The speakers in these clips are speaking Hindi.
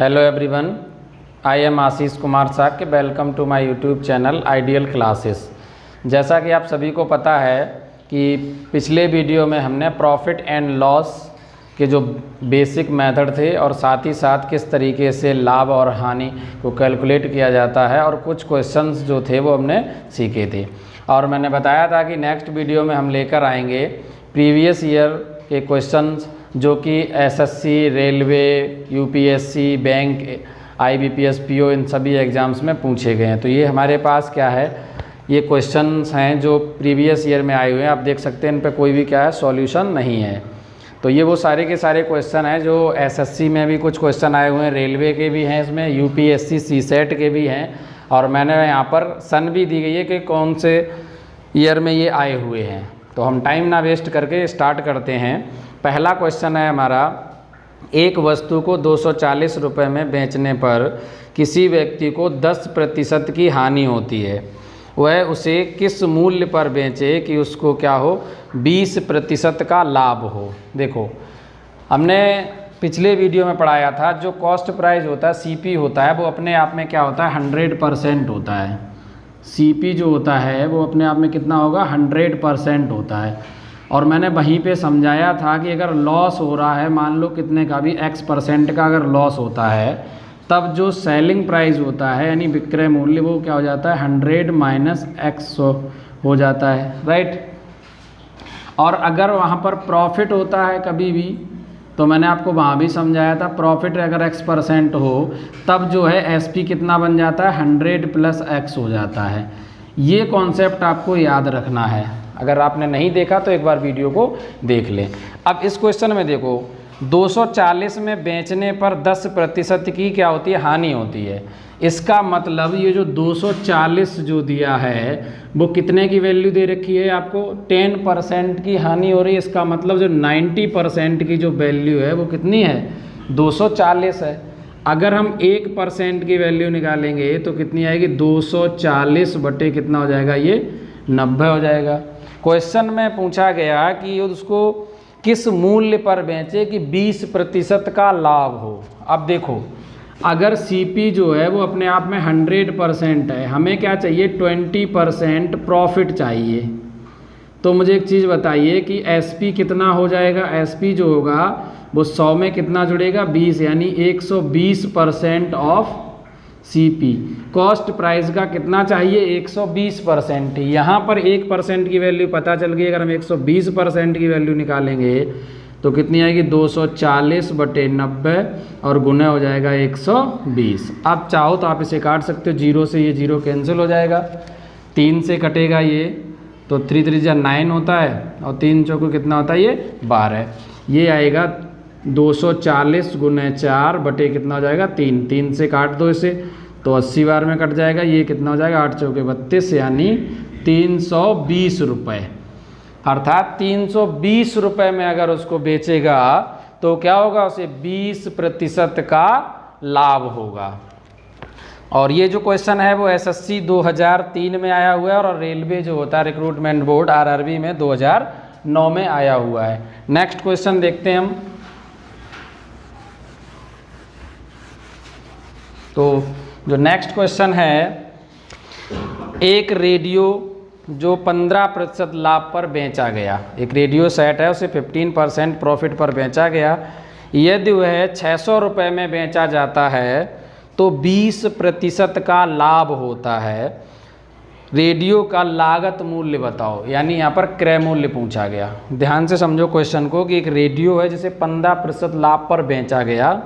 Hello everyone, I am Ashish Kumar Sakya. Welcome to my YouTube channel ideal classes. जैसा कि आप सभी को पता है कि पिछले वीडियो में हमने प्रॉफिट एंड लॉस के जो बेसिक मेथड थे और साथ ही साथ किस तरीके से लाभ और हानि को कैलकुलेट किया जाता है और कुछ क्वेश्चंस जो थे वो हमने सीखे थे। और मैंने बताया था कि नेक्स्ट वीडियो में हम लेकर आएंगे प्रीवियस ईयर के क्वेश्चंस जो कि SSC, railway, UPSC, bank, IBPS, PO इन सभी एग्ज़ाम्स में पूछे गए हैं। तो ये हमारे पास क्या है, ये क्वेश्चंस हैं जो प्रीवियस ईयर में आए हुए हैं। आप देख सकते हैं इन पे कोई भी क्या है सॉल्यूशन नहीं है। तो ये वो सारे के सारे क्वेश्चन हैं जो एसएससी में भी कुछ क्वेश्चन आए हुए हैं, रेलवे के भी हैं, इसमें यूपीएससी, सीसेट के भी हैं। और मैंने यहाँ पर सन भी दी गई है कि कौन से ईयर में ये आए हुए हैं। तो हम टाइम ना वेस्ट करके स्टार्ट करते हैं। पहला क्वेश्चन है हमारा, एक वस्तु को 240 रुपये में बेचने पर किसी व्यक्ति को 10% की हानि होती है। वह उसे किस मूल्य पर बेचे कि उसको क्या हो, 20% का लाभ हो। देखो, हमने पिछले वीडियो में पढ़ाया था जो कॉस्ट प्राइस होता है, सीपी होता है, वो अपने आप में क्या होता है, 100% होता है। सीपी जो होता है वो अपने आप में कितना होगा, 100% होता है। और मैंने वहीं पे समझाया था कि अगर लॉस हो रहा है, मान लो कितने का भी x% का अगर लॉस होता है, तब जो सेलिंग प्राइस होता है यानी विक्रय मूल्य वो क्या हो जाता है, 100 - x हो जाता है, राइट। और अगर वहाँ पर प्रॉफिट होता है कभी भी, तो मैंने आपको वहाँ भी समझाया था, प्रॉफिट अगर x% हो तब जो है एसपी कितना बन जाता है, 100 + x हो जाता है। ये कॉन्सेप्ट आपको याद रखना है। अगर आपने नहीं देखा तो एक बार वीडियो को देख लें। अब इस क्वेश्चन में देखो, 240 में बेचने पर 10% की क्या होती है, हानि होती है। इसका मतलब ये जो 240 जो दिया है वो कितने की वैल्यू दे रखी है आपको, 10% की हानि हो रही है। इसका मतलब जो 90% की जो वैल्यू है वो कितनी है, 240 है। अगर हम 1% की वैल्यू निकालेंगे तो कितनी आएगी, 240 बटे कितना हो जाएगा, ये 90 हो जाएगा। क्वेश्चन में पूछा गया कि उसको किस मूल्य पर बेचे कि 20% का लाभ हो। अब देखो, अगर सीपी जो है वो अपने आप में 100% है, हमें क्या चाहिए, 20% प्रॉफिट चाहिए। तो मुझे एक चीज़ बताइए कि एसपी कितना हो जाएगा। एसपी जो होगा वो 100 में कितना जुड़ेगा, 20, यानी 120% ऑफ सीपी। कॉस्ट प्राइस का कितना चाहिए, 120%। यहाँ पर 1% की वैल्यू पता चल गई। अगर हम 120% की वैल्यू निकालेंगे तो कितनी आएगी, 240 बटे 90 और गुना हो जाएगा 120। अब चाहो तो आप इसे काट सकते हो, 0 से ये 0 कैंसिल हो जाएगा, 3 से कटेगा ये, तो 3 3 जा 9 होता है और 3 चौको कितना होता है, ये 12। ये आएगा 240 गुना 4 बटे कितना हो जाएगा, 3। 3 से काट दो इसे तो 80 बार में कट जाएगा। ये कितना हो जाएगा, 8 चौके 32, यानी 320 रुपये। अर्थात 320 रुपये में अगर उसको बेचेगा तो क्या होगा, उसे 20% का लाभ होगा। और ये जो क्वेश्चन है वो एसएससी 2003 में आया हुआ है और रेलवे जो होता है रिक्रूटमेंट बोर्ड आरआरबी में 2009 में आया हुआ है। नेक्स्ट क्वेश्चन देखते हैं हम। तो जो नेक्स्ट क्वेश्चन है, एक रेडियो जो 15% लाभ पर बेचा गया, एक रेडियो सेट है, उसे 15% प्रॉफिट पर बेचा गया। यदि वह 600 रुपये में बेचा जाता है तो 20% का लाभ होता है। रेडियो का लागत मूल्य बताओ, यानी यहाँ पर क्रय मूल्य पूछा गया। ध्यान से समझो क्वेश्चन को कि एक रेडियो है जिसे 15% लाभ पर बेचा गया।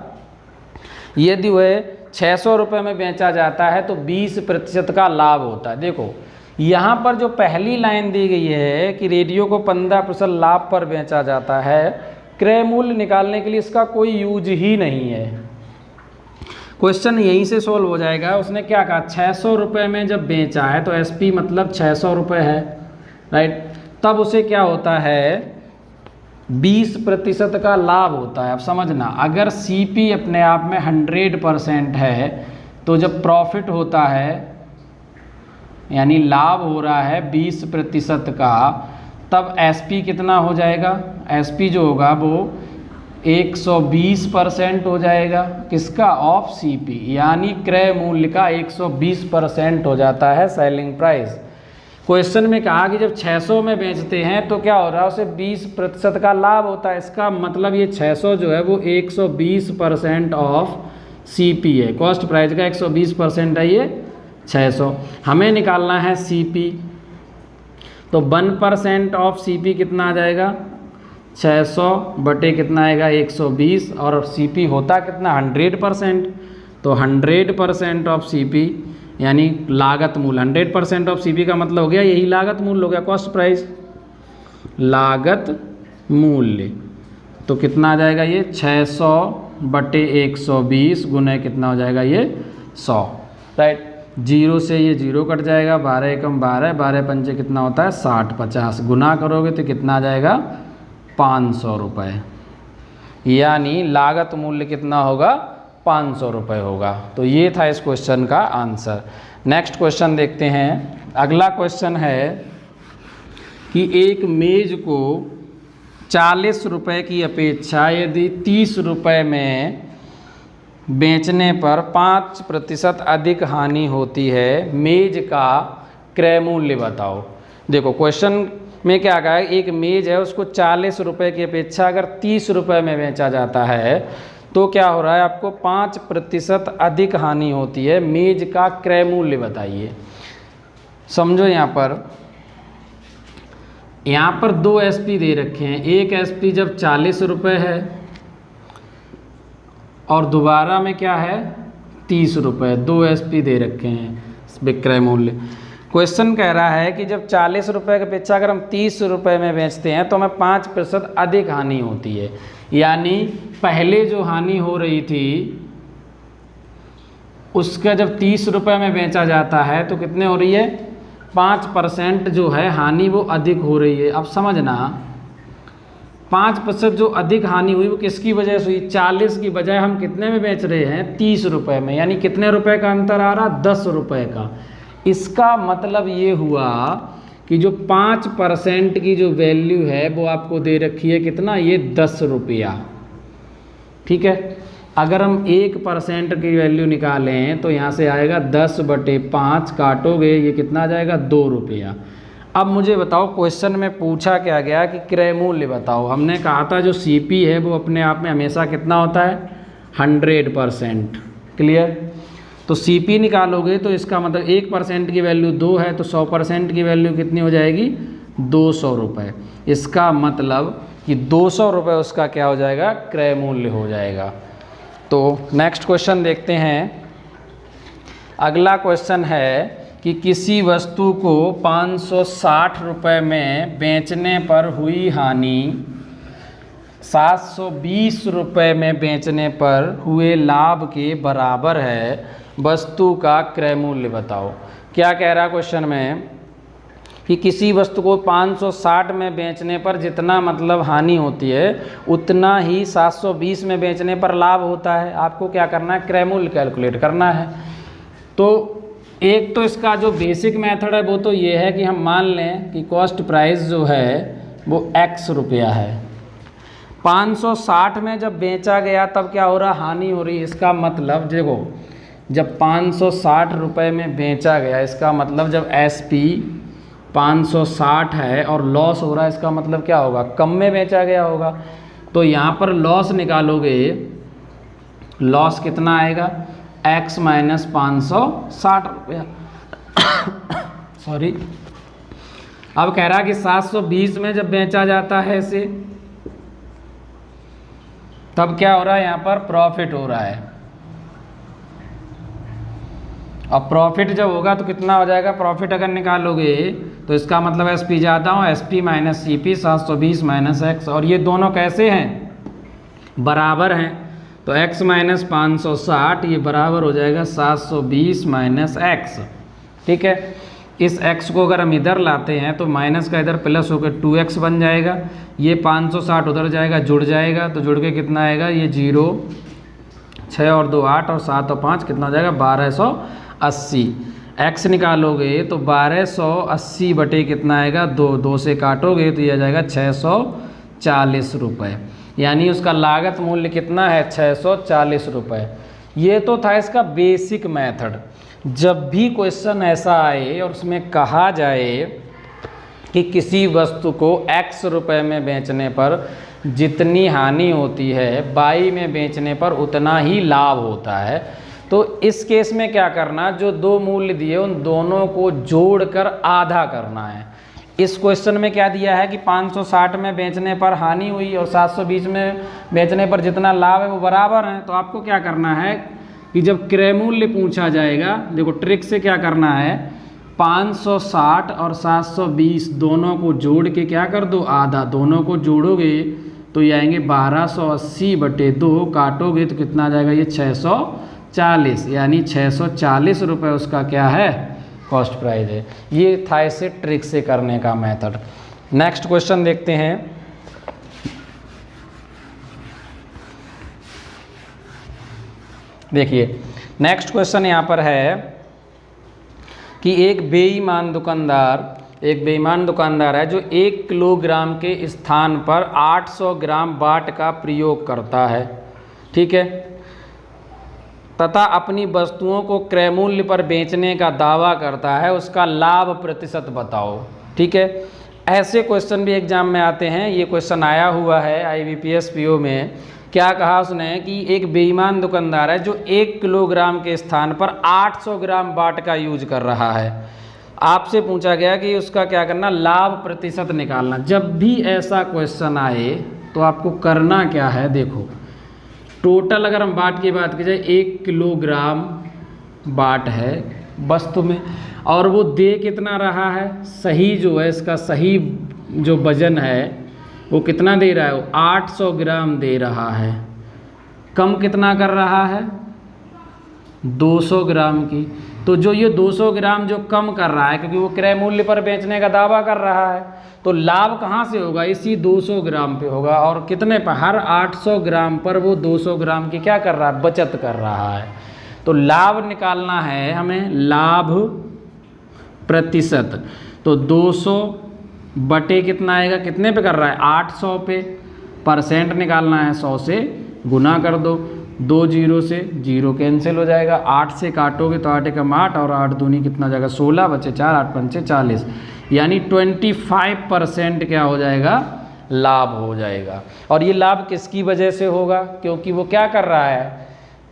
यदि वह 600 रुपये में बेचा जाता है तो 20% का लाभ होता है। देखो, यहाँ पर जो पहली लाइन दी गई है कि रेडियो को 15% लाभ पर बेचा जाता है, क्रय मूल्य निकालने के लिए इसका कोई यूज ही नहीं है। क्वेश्चन यहीं से सॉल्व हो जाएगा। उसने क्या कहा, 600 रुपये में जब बेचा है तो एसपी मतलब 600 रुपये है, राइट। तब उसे क्या होता है, 20% का लाभ होता है। अब समझना, अगर सीपी अपने आप में 100% है तो जब प्रॉफिट होता है यानी लाभ हो रहा है 20% का, तब एसपी कितना हो जाएगा, एसपी जो होगा वो 120% हो जाएगा किसका, ऑफ सीपी, यानी क्रय मूल्य का 120% हो जाता है सेलिंग प्राइस। क्वेश्चन में कहा कि जब 600 में बेचते हैं तो क्या हो रहा है, उसे 20% का लाभ होता है। इसका मतलब ये 600 जो है वो 120% ऑफ सीपी है, कॉस्ट प्राइस का 120% है ये 600। हमें निकालना है सीपी, तो 1% ऑफ सीपी कितना आ जाएगा, 600 बटे कितना आएगा 120, और सीपी होता कितना 100%, तो 100% ऑफ सीपी यानी लागत मूल्य। 100% ऑफ सीपी का मतलब हो गया यही लागत मूल्य हो गया, कॉस्ट प्राइस, लागत मूल्य। तो कितना आ जाएगा ये 600 बटे 120 गुने कितना हो जाएगा ये 100, राइट। 0 से ये 0 कट जाएगा, 12 एकम 12, 12 पंचे कितना होता है 60, 50 गुना करोगे तो कितना आ जाएगा 500 रुपये, यानी लागत मूल्य कितना होगा 500 रुपये होगा। तो ये था इस क्वेश्चन का आंसर। नेक्स्ट क्वेश्चन देखते हैं। अगला क्वेश्चन है कि एक मेज को 40 रुपये की अपेक्षा यदि 30 रुपये में बेचने पर 5% अधिक हानि होती है, मेज का क्रय मूल्य बताओ। देखो क्वेश्चन में क्या कहा है, एक मेज है उसको 40 रुपये की अपेक्षा अगर 30 रुपये में बेचा जाता है तो क्या हो रहा है, आपको 5% अधिक हानि होती है, मेज का क्रय मूल्य बताइए। समझो यहाँ पर 2 एसपी दे रखे हैं। एक एसपी जब 40 रुपये है और दोबारा में क्या है 30 रुपये, 2 एसपी दे रखे हैं विक्रय मूल्य। क्वेश्चन कह रहा है कि जब 40 रुपये की अपेक्षा अगर हम 30 रुपये में बेचते हैं तो हमें 5% अधिक हानि होती है, यानी पहले जो हानि हो रही थी उसका जब 30 रुपये में बेचा जाता है तो कितने हो रही है 5% जो है हानि वो अधिक हो रही है। अब समझना 5% जो अधिक हानि हुई वो किसकी वजह से हुई, 40 की बजाय हम कितने में बेच रहे हैं 30 रुपये में, यानी कितने रुपए का अंतर आ रहा 10 रुपये का। इसका मतलब ये हुआ कि जो 5% की जो वैल्यू है वो आपको दे रखी है कितना, ये 10 रुपया, ठीक है। अगर हम 1% की वैल्यू निकालें तो यहाँ से आएगा 10/5, काटोगे ये कितना आ जाएगा 2 रुपया। अब मुझे बताओ क्वेश्चन में पूछा क्या गया कि क्रय मूल्य बताओ। हमने कहा था जो सीपी है वो अपने आप में हमेशा कितना होता है 100%, क्लियर। तो सीपी निकालोगे तो इसका मतलब 1% की वैल्यू 2 है तो 100% की वैल्यू कितनी हो जाएगी 200 रुपये। इसका मतलब कि 200 रुपये उसका क्या हो जाएगा क्रय मूल्य हो जाएगा। तो नेक्स्ट क्वेश्चन देखते हैं। अगला क्वेश्चन है कि किसी वस्तु को 560 रुपये में बेचने पर हुई हानि 720 रुपये में बेचने पर हुए लाभ के बराबर है, वस्तु का क्रय मूल्य बताओ। क्या कह रहा है क्वेश्चन में कि किसी वस्तु को 560 में बेचने पर जितना मतलब हानि होती है उतना ही 720 में बेचने पर लाभ होता है। आपको क्या करना है क्रय मूल्य कैलकुलेट करना है। तो एक तो इसका जो बेसिक मेथड है वो तो ये है कि हम मान लें कि कॉस्ट प्राइस जो है वो x रुपया है, 560 में जब बेचा गया तब क्या हो रहा हानि हो रही। इसका मतलब देखो जब 560 रुपये में बेचा गया इसका मतलब जब SP 560 है और लॉस हो रहा है इसका मतलब क्या होगा कम में बेचा गया होगा। तो यहाँ पर लॉस निकालोगे, लॉस कितना आएगा x माइनस 560 रुपया सॉरी। अब कह रहा है कि 720 में जब बेचा जाता है इसे तब क्या हो रहा है यहाँ पर प्रॉफिट हो रहा है। अब प्रॉफिट जब होगा तो कितना हो जाएगा, प्रॉफिट अगर निकालोगे तो इसका मतलब SP ज़्यादा हो, SP minus CP 720 minus x, और ये दोनों कैसे हैं बराबर हैं। तो x माइनस 560 ये बराबर हो जाएगा 720 माइनस x, ठीक है। इस x को अगर हम इधर लाते हैं तो माइनस का इधर प्लस होकर 2x बन जाएगा, ये 560 उधर जाएगा जुड़ जाएगा तो जुड़ के कितना आएगा ये 0, 6 और 2 8 और 7 और 5 कितना हो जाएगा 1280। x निकालोगे तो 1280 बटे कितना आएगा 2, 2 से काटोगे तो ये आ जाएगा 640 रुपये। यानी उसका लागत मूल्य कितना है 640 रुपये। ये तो था इसका बेसिक मेथड। जब भी क्वेश्चन ऐसा आए और उसमें कहा जाए कि किसी वस्तु को x रुपए में बेचने पर जितनी हानि होती है y में बेचने पर उतना ही लाभ होता है, तो इस केस में क्या करना, जो दो मूल्य दिए उन दोनों को जोड़कर आधा करना है। इस क्वेश्चन में क्या दिया है कि 560 में बेचने पर हानि हुई और 720 में बेचने पर जितना लाभ है वो बराबर है। तो आपको क्या करना है कि जब क्रय मूल्य पूछा जाएगा, देखो ट्रिक से क्या करना है, 560 और 720 दोनों को जोड़ के क्या कर दो, आधा। दोनों को जोड़ोगे तो ये आएंगे 1280/2, काटोगे तो कितना आ जाएगा, ये 640, यानी 640 रुपये उसका क्या है, कॉस्ट प्राइस है। ये था इसे ट्रिक से करने का मेथड। नेक्स्ट क्वेश्चन देखते हैं। देखिए नेक्स्ट क्वेश्चन यहाँ पर है कि एक बेईमान दुकानदार है जो 1 किलोग्राम के स्थान पर 800 ग्राम बाट का प्रयोग करता है, ठीक है, तथा अपनी वस्तुओं को क्रय मूल्य पर बेचने का दावा करता है, उसका लाभ प्रतिशत बताओ, ठीक है। ऐसे क्वेश्चन भी एग्जाम में आते हैं। ये क्वेश्चन आया हुआ है IBPS PO में। क्या कहा उसने कि एक बेईमान दुकानदार है जो 1 किलोग्राम के स्थान पर 800 ग्राम बाट का यूज कर रहा है। आपसे पूछा गया कि उसका क्या करना, लाभ प्रतिशत निकालना। जब भी ऐसा क्वेश्चन आए तो आपको करना क्या है, देखो टोटल अगर हम बाट की बात की जाए 1 किलोग्राम बाट है वस्तु में, और वो दे कितना रहा है, सही जो है इसका सही जो वजन है वो कितना दे रहा है, वो 800 ग्राम दे रहा है। कम कितना कर रहा है, 200 ग्राम की। तो जो ये 200 ग्राम जो कम कर रहा है, क्योंकि वो क्रय मूल्य पर बेचने का दावा कर रहा है, तो लाभ कहाँ से होगा, इसी 200 ग्राम पे होगा। और कितने पर, हर 800 ग्राम पर वो 200 ग्राम की क्या कर रहा है, बचत कर रहा है। तो लाभ निकालना है हमें, लाभ प्रतिशत। तो 200 बटे कितना आएगा, कितने पे कर रहा है, 800 पे। परसेंट निकालना है, 100 से गुना कर दो, 2 जीरो से 0 कैंसिल हो जाएगा, 8 से काटोगे तो 8 एकम 8 और 8 दूनी कितना जाएगा, 16 बचे 4, 8 पंचे 40, यानी 25% क्या हो जाएगा, लाभ हो जाएगा। और ये लाभ किसकी वजह से होगा, क्योंकि वो क्या कर रहा है,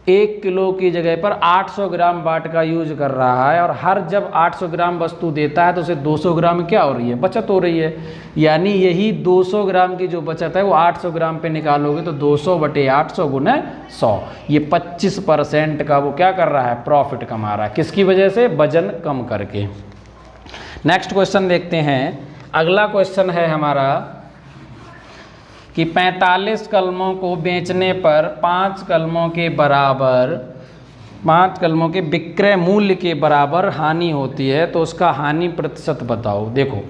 1 किलो की जगह पर 800 ग्राम बाट का यूज कर रहा है, और हर जब 800 ग्राम वस्तु देता है तो उसे 200 ग्राम क्या हो रही है, बचत हो रही है। यानी यही 200 ग्राम की जो बचत है वो 800 ग्राम पे निकालोगे तो 200 बटे 800 गुने 100, ये 25% का वो क्या कर रहा है, प्रॉफिट कमा रहा है। किसकी वजह से, वजन कम करके। नेक्स्ट क्वेश्चन देखते हैं। अगला क्वेश्चन है हमारा कि 45 कलमों को बेचने पर 5 कलमों के विक्रय मूल्य के बराबर हानि होती है, तो उसका हानि प्रतिशत बताओ। देखो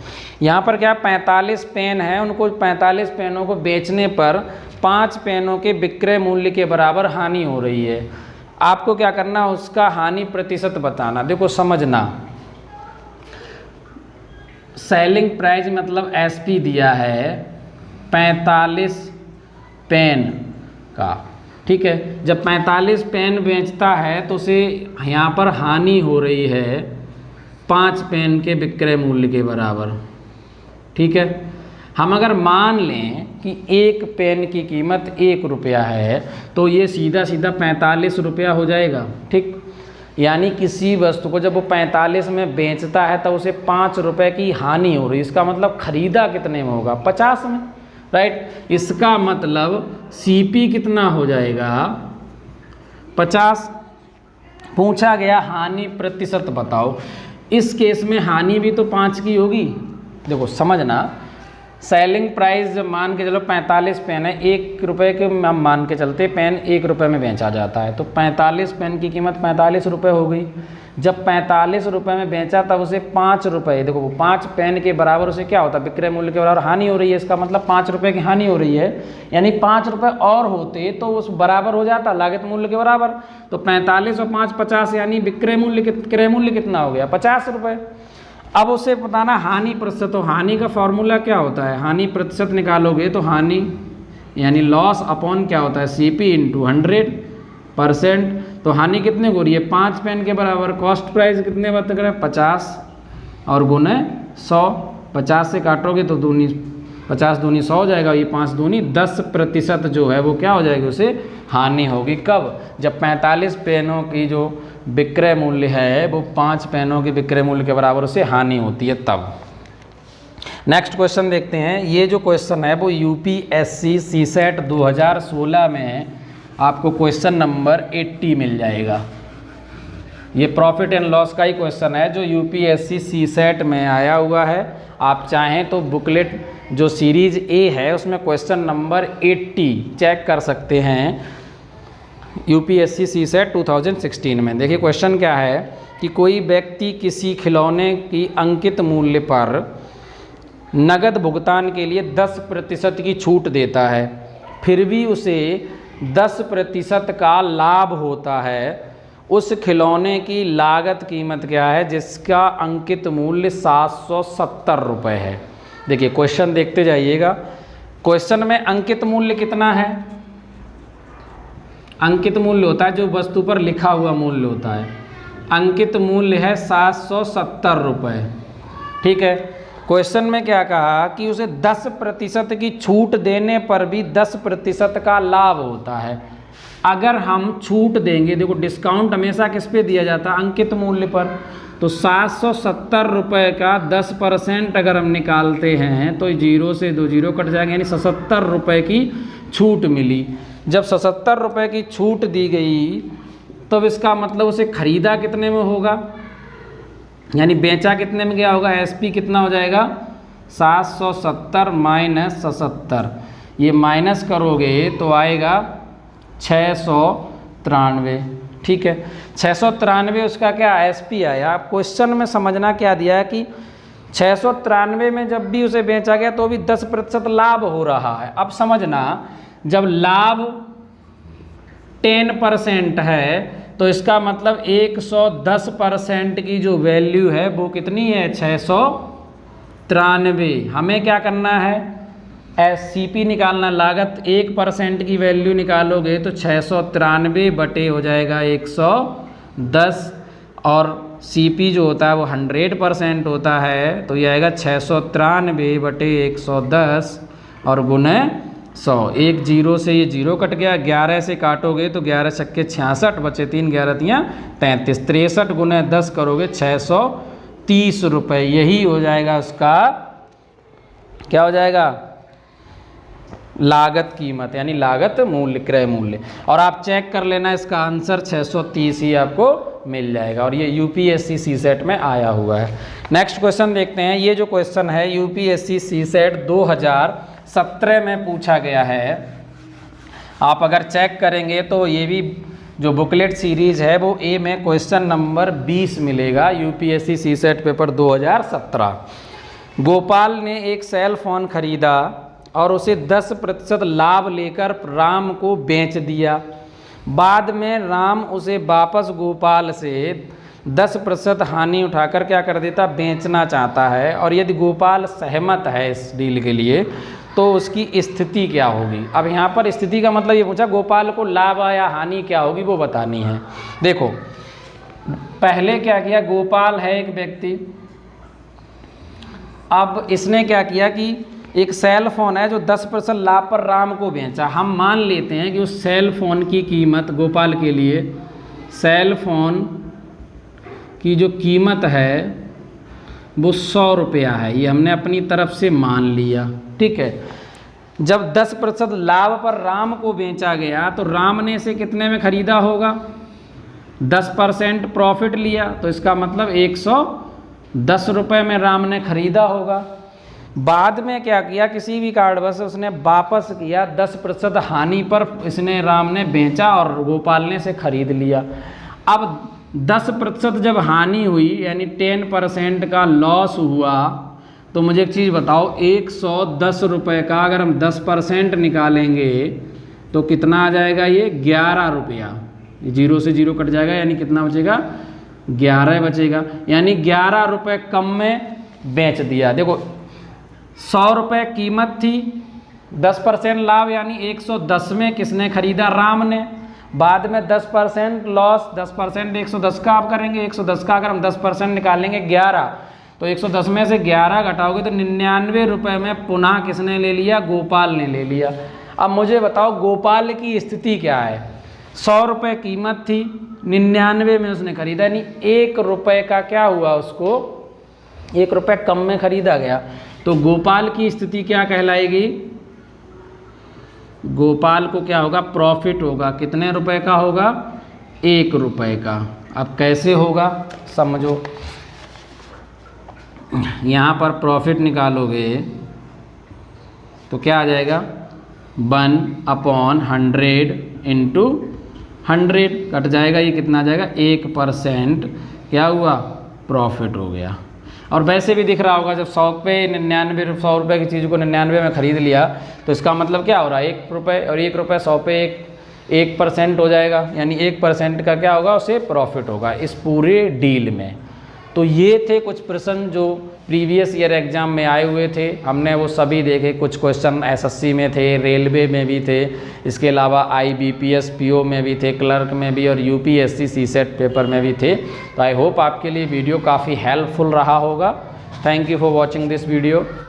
यहाँ पर क्या 45 पेन है, उनको 45 पेनों को बेचने पर 5 पेनों के विक्रय मूल्य के बराबर हानि हो रही है। आपको क्या करना, उसका हानि प्रतिशत बताना। देखो समझना, सेलिंग प्राइस मतलब SP दिया है 45 पेन का, ठीक है। जब 45 पेन बेचता है तो उसे यहाँ पर हानि हो रही है 5 पेन के विक्रय मूल्य के बराबर, ठीक है। हम अगर मान लें कि 1 पेन की कीमत 1 रुपया है तो ये सीधा सीधा 45 रुपया हो जाएगा, ठीक। यानी किसी वस्तु को जब वो 45 में बेचता है तब उसे 5 रुपये की हानि हो रही है। इसका मतलब खरीदा कितने में होगा, 50 में, राइट। इसका मतलब CP कितना हो जाएगा, 50। पूछा गया हानि प्रतिशत बताओ। इस केस में हानि भी तो 5 की होगी। देखो समझना, सेलिंग प्राइस मान के चलो 45 पेन है, 1 रुपये के मान के चलते पेन 1 रुपये में बेचा जाता है, तो 45 पेन की कीमत 45 रुपये हो गई। जब 45 रुपये में बेचा तब उसे 5 रुपये, देखो 5 पेन के बराबर उसे क्या होता है, विक्रय मूल्य के बराबर हानि हो रही है। इसका मतलब 5 रुपये की हानि हो रही है, यानी 5 रुपये और होते तो उस बराबर हो जाता लागत मूल्य के बराबर। तो 45 और 5 50, यानी विक्रय मूल्य क्रय मूल्य कितना हो गया, 50 रुपये। अब उसे बताना हानि प्रतिशत। तो हानि का फॉर्मूला क्या होता है, हानि प्रतिशत निकालोगे तो हानि यानी लॉस अपॉन क्या होता है CP इंटू 100%। तो हानि कितने को हो रही है 5 पेन के बराबर। कॉस्ट प्राइस कितने बात कर रहे हैं 50 और गुने 100। 50 से काटोगे तो दूनी 50 दूनी 100 हो जाएगा, ये 5 दूनी 10% जो है वो क्या हो जाएगी, उसे हानि होगी। कब? जब 45 पेनों की जो विक्रय मूल्य है वो 5 पेनों के विक्रय मूल्य के बराबर उसे हानि होती है तब। नेक्स्ट क्वेश्चन देखते हैं। ये जो क्वेश्चन है वो UPSC CSET 2016 में आपको क्वेश्चन नंबर 80 मिल जाएगा। ये प्रॉफिट एंड लॉस का ही क्वेश्चन है जो UPSC CSET में आया हुआ है। आप चाहें तो बुकलेट जो सीरीज A है उसमें क्वेश्चन नंबर 80 चेक कर सकते हैं UPSC CSET 2016 में। देखिए क्वेश्चन क्या है कि कोई व्यक्ति किसी खिलौने की अंकित मूल्य पर नगद भुगतान के लिए 10% की छूट देता है, फिर भी उसे 10% का लाभ होता है। उस खिलौने की लागत कीमत क्या है जिसका अंकित मूल्य 770 रुपये है। देखिए क्वेश्चन देखते जाइएगा। क्वेश्चन में अंकित मूल्य कितना है? अंकित मूल्य होता है जो वस्तु पर लिखा हुआ मूल्य होता है। अंकित मूल्य है 770 रुपये। ठीक है। क्वेश्चन में क्या कहा कि उसे 10% की छूट देने पर भी 10% का लाभ होता है। अगर हम छूट देंगे, देखो डिस्काउंट हमेशा किस पे दिया जाता है? अंकित मूल्य पर। तो 770 रुपये का 10% अगर हम निकालते हैं तो 0 से 2 0 कट जाएंगे, यानी 77 रुपये की छूट मिली। जब 77 रुपये की छूट दी गई तब इसका मतलब उसे खरीदा कितने में होगा, यानी बेचा कितने में गया होगा? SP कितना हो जाएगा? 770 माइनस 77, ये माइनस करोगे तो आएगा 693। ठीक है, 693 उसका क्या SP आया। आप क्वेश्चन में समझना क्या दिया है कि 693 में जब भी उसे बेचा गया तो भी 10% लाभ हो रहा है। अब समझना, जब लाभ 10% है तो इसका मतलब 110% की जो वैल्यू है वो कितनी है? 693। हमें क्या करना है? CP निकालना। लागत 1% की वैल्यू निकालोगे तो 693 बटे हो जाएगा 110, और CP जो होता है वो 100% होता है, तो ये आएगा 693 बटे 110 और गुने 100। एक 0 से ये 0 कट गया, 11 से काटोगे तो 11 छक्के 66 बचे 3, 11 तियाँ 33, 63 गुने 10 करोगे 630 रुपये। यही हो जाएगा उसका, क्या हो जाएगा? लागत कीमत, यानी लागत मूल्य, क्रय मूल्य। और आप चेक कर लेना, इसका आंसर 630 ही आपको मिल जाएगा, और ये UPSC CSET में आया हुआ है। नेक्स्ट क्वेश्चन देखते हैं। ये जो क्वेश्चन है UPSC CSET 2017 में पूछा गया है। आप अगर चेक करेंगे तो ये भी जो बुकलेट सीरीज है वो A में क्वेश्चन नंबर 20 मिलेगा। UPSC CSET paper 2017। गोपाल ने एक सेल फोन खरीदा और उसे 10% लाभ लेकर राम को बेच दिया। बाद में राम उसे वापस गोपाल से 10% हानि उठाकर क्या कर देता? बेचना चाहता है। और यदि गोपाल सहमत है इस डील के लिए तो उसकी स्थिति क्या होगी? अब यहाँ पर स्थिति का मतलब ये पूछा गोपाल को लाभ या हानि क्या होगी वो बतानी है। देखो पहले क्या किया, गोपाल है एक व्यक्ति। अब इसने क्या किया कि एक सेल फोन है जो 10% लाभ पर राम को बेचा। हम मान लेते हैं कि उस सेल फोन की कीमत गोपाल के लिए, सेल फोन की जो कीमत है वो 100 रुपया है। ये हमने अपनी तरफ से मान लिया। ठीक है। जब 10% लाभ पर राम को बेचा गया तो राम ने इसे कितने में खरीदा होगा? 10% प्रॉफिट लिया, तो इसका मतलब 110 रुपये में राम ने खरीदा होगा। बाद में क्या किया, किसी भी कारणवश उसने वापस किया, 10% हानि पर इसने राम ने बेचा और गोपाल ने इसे खरीद लिया। अब 10% जब हानि हुई, यानी 10% का लॉस हुआ, तो मुझे एक चीज़ बताओ, 110 रुपये का अगर हम 10% निकालेंगे तो कितना आ जाएगा? ये 11 रुपया। 0 से 0 कट जाएगा, यानी कितना बचेगा? 11 बचेगा। यानी 11 रुपये कम में बेच दिया। देखो 100 रुपये कीमत थी, 10% लाभ यानी 110 में किसने खरीदा? राम ने। बाद में 10% लॉस, 10% 110 का आप करेंगे, 110 का अगर हम 10% निकालेंगे 11, तो 110 में से 11 घटाओगे तो 99 रुपये में पुनः किसने ले लिया? गोपाल ने ले लिया। अब मुझे बताओ गोपाल की स्थिति क्या है? 100 रुपये कीमत थी, 99 में उसने खरीदा, यानी 1 रुपये का क्या हुआ? उसको 1 रुपये कम में खरीदा गया। तो गोपाल की स्थिति क्या कहलाएगी? गोपाल को क्या होगा? प्रॉफिट होगा। कितने रुपए का होगा? 1 रुपये का। अब कैसे होगा समझो, यहाँ पर प्रॉफिट निकालोगे तो क्या आ जाएगा? 1/100 इंटू 100 कट जाएगा, ये कितना आ जाएगा? 1% क्या हुआ? प्रॉफिट हो गया। और वैसे भी दिख रहा होगा जब 100 पे 99 100 रुपये की चीज़ को 99 में खरीद लिया तो इसका मतलब क्या हो रहा है? 1 रुपये, और 1 रुपये 100 पे 1% हो जाएगा, यानी 1% का क्या होगा? उसे प्रॉफिट होगा इस पूरे डील में। तो ये थे कुछ प्रश्न जो प्रीवियस ईयर एग्ज़ाम में आए हुए थे, हमने वो सभी देखे। कुछ क्वेश्चन एसएससी में थे, रेलवे में भी थे, इसके अलावा IBPS PO में भी थे, क्लर्क में भी, और UPSC CSET पेपर में भी थे। तो आई होप आपके लिए वीडियो काफ़ी हेल्पफुल रहा होगा। Thank you for watching this video.